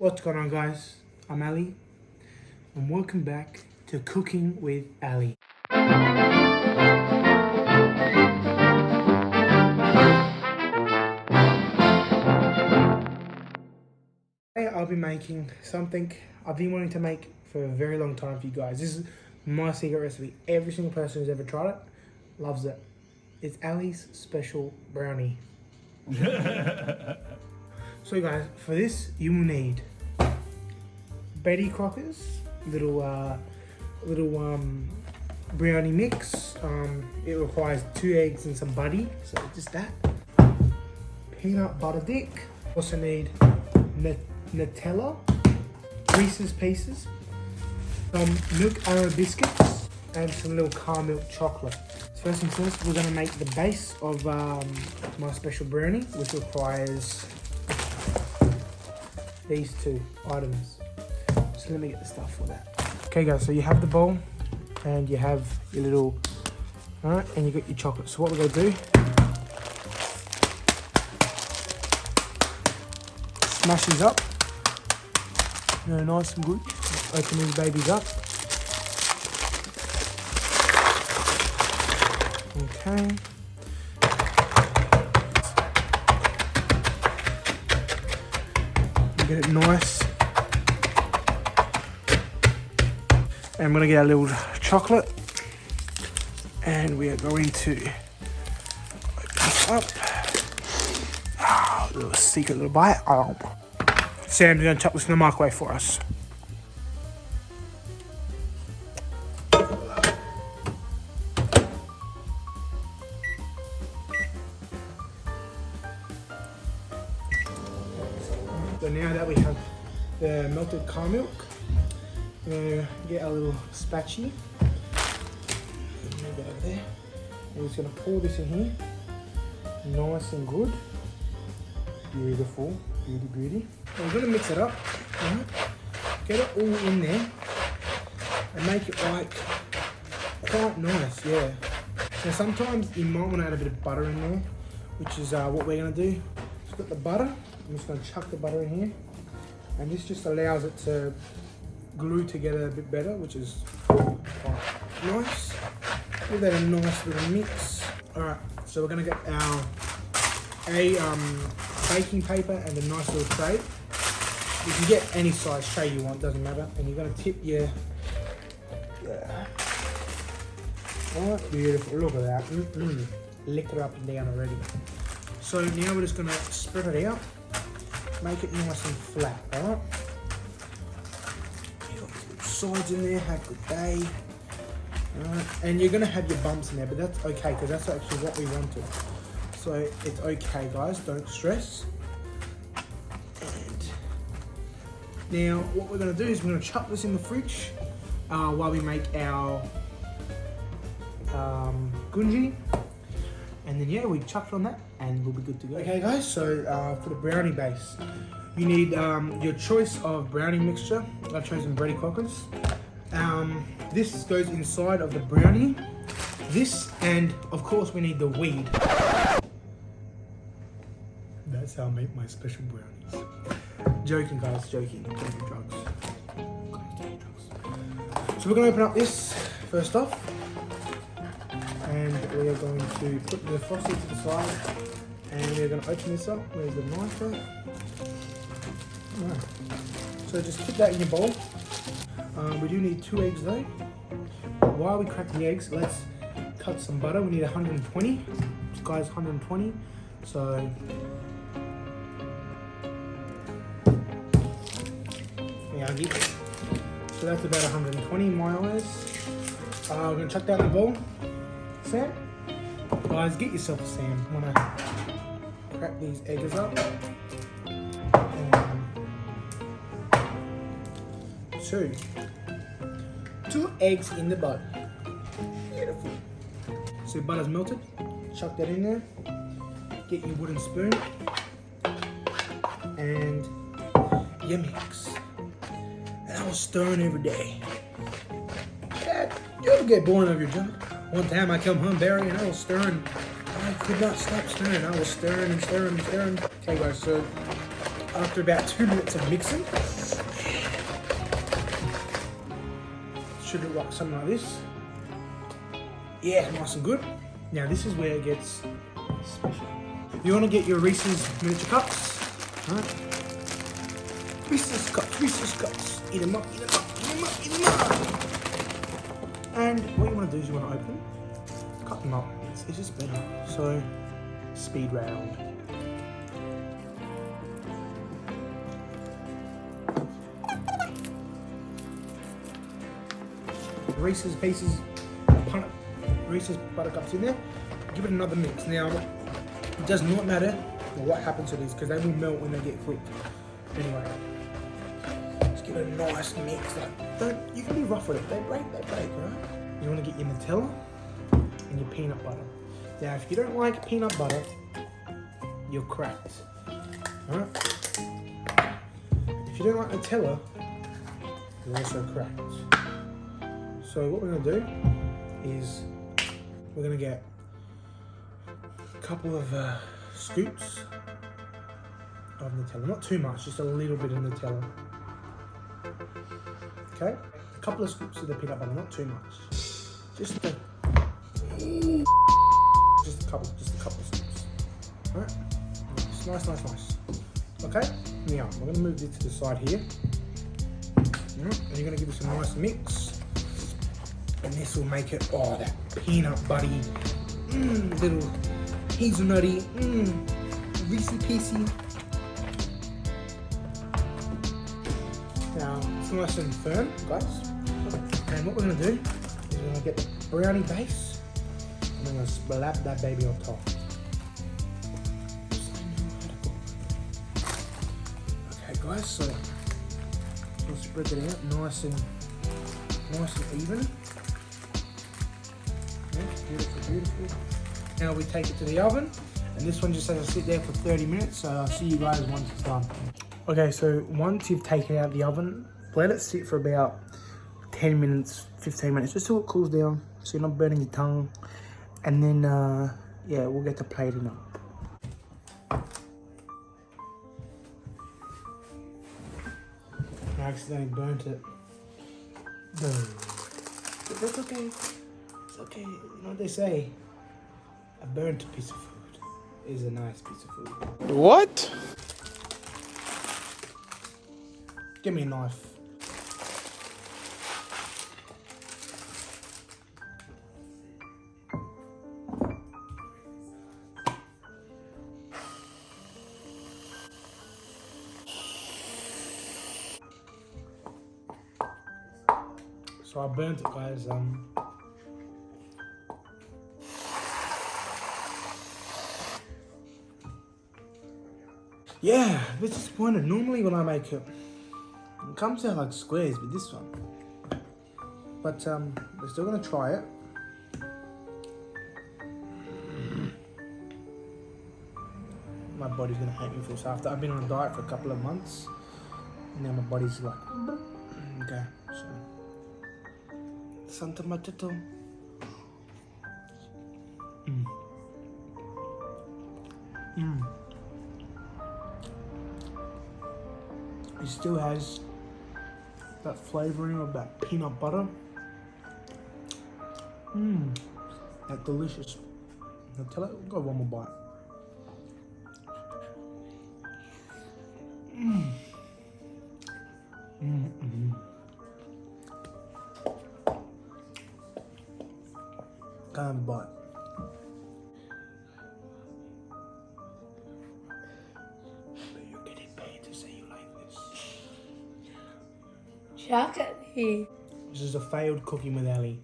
What's going on, guys? I'm Ali and welcome back to Cooking with Ali. Today I'll be making something I've been wanting to make for a very long time for you guys. This is my secret recipe. Every single person who's ever tried it loves it. It's Ali's special brownie. So guys, for this you will need Betty Crocker's little brownie mix. It requires 2 eggs and some butter, so just that. Peanut butter dip. Also need Nutella, Reese's Pieces, some milk Arrow biscuits, and some little caramel chocolate. So first things first, we're gonna make the base of my special brownie, which requires these 2 items. So let me get the stuff for that. Okay guys, so you have the bowl and you have your little, alright, and you got your chocolate. So what we're gonna do, smash these up. Nice and good. Open these babies up. Okay. Get it nice. And I'm going to get a little chocolate. And we are going to open this up. A little secret little bite. Sam's going to chuck this in the microwave for us. So now that we have the melted caramel milk, we're going to get a little spatula. Move that over there. We're just going to pour this in here. Nice and good. Beautiful. Beauty. And we're going to mix it up. Right? Get it all in there. And make it like quite nice, yeah. Now sometimes you might want to add a bit of butter in there, which is what we're going to do. Just got the butter. I'm just going to chuck the butter in here. And this just allows it to glue together a bit better, which is quite nice. Give that a nice little mix. Alright, so we're going to get our baking paper and a nice little tray. You can get any size tray you want, doesn't matter. And you're going to tip your... Yeah. Alright, beautiful. Look at that. Lick it up and down already. So now we're just going to spread it out. Make it nice and flat, alright? Sides in there, have a good day. Alright, and you're going to have your bumps in there, but that's okay, because that's actually what we wanted. So it's okay, guys, don't stress. And now what we're going to do is we're going to chuck this in the fridge while we make our gunji. And then yeah, we chuck it on that and we'll be good to go. Okay guys, so for the brownie base, you need your choice of brownie mixture. I've chosen Betty Crocker's. This goes inside of the brownie. This, and of course we need the weed. That's how I make my special brownies. Joking guys, joking. Don't do drugs. So we're gonna open up this first off. And we are going to put the frosting to the side, and we're going to open this up. Where's the knife at? Right. So just put that in your bowl. We do need 2 eggs though. While we crack the eggs, let's cut some butter. We need 120. This guy's 120. So so that's about 120 in my eyes. We're going to chuck that in the bowl. Sam, guys, get yourself a Sam. I'm gonna crack these eggs up. And 2 eggs in the butter. Beautiful. So butter's melted. Chuck that in there. Get your wooden spoon and your mix. And I was stirring every day. Dad, you ever get bored of your job? One time I come home, Barry, and I was stirring. I could not stop stirring. I was stirring and stirring and stirring. Okay guys, so after about 2 minutes of mixing. Should look like something like this. Yeah, nice and good. Now this is where it gets special. You want to get your Reese's miniature cups. Alright. Reese's cups. Eat them up. And what you want to do is you want to open, cut them up. It's just better. So, speed round. Reese's pieces, Reese's buttercups in there. Give it another mix. Now, it does not matter what happens to these because they will melt when they get cooked. Anyway, just give it a nice mix. Like, you can be rough with it. They break, right? You want to get your Nutella and your peanut butter. Now, if you don't like peanut butter, you're cracked. Alright? If you don't like Nutella, you're also cracked. So what we're going to do is we're going to get a couple of scoops of Nutella. Not too much, just a little bit of Nutella. Okay? A couple of scoops of the peanut butter, not too much. Just a couple of scoops. Alright? Nice. Okay? Now, we're going to move this to the side here. And you're going to give this a nice mix. And this will make it, that peanut butty, little hazelnutty, Reese's Piecey. Now, it's nice and firm, guys. And what we're going to do is we're going to get the brownie base and we're going to slap that baby on top. Okay, guys, so we'll spread it out nice and even. Beautiful. Now we take it to the oven, and this one just has to sit there for 30 minutes, so I'll see you guys once it's done. Okay, so once you've taken it out of the oven, let it sit for about 10 minutes, 15 minutes, just so it cools down, so you're not burning your tongue. And then, yeah, we'll get to plating up. I accidentally burnt it. But that's okay. It's okay. You know what they say? A burnt piece of food is a nice piece of food. What? Give me a knife. So I burnt it, guys. Yeah, a bit disappointed. Normally when I make it comes out like squares with this one. But we're still gonna try it. My body's gonna hate me for this after. I've been on a diet for a couple of months. And now my body's like, okay, so. Santa Matito. It still has that flavoring of that peanut butter. That delicious. Nutella. I'll go one more bite. Can't have a bite. But you're getting paid to say you like this. Shock at me. This is a failed cooking with Ali.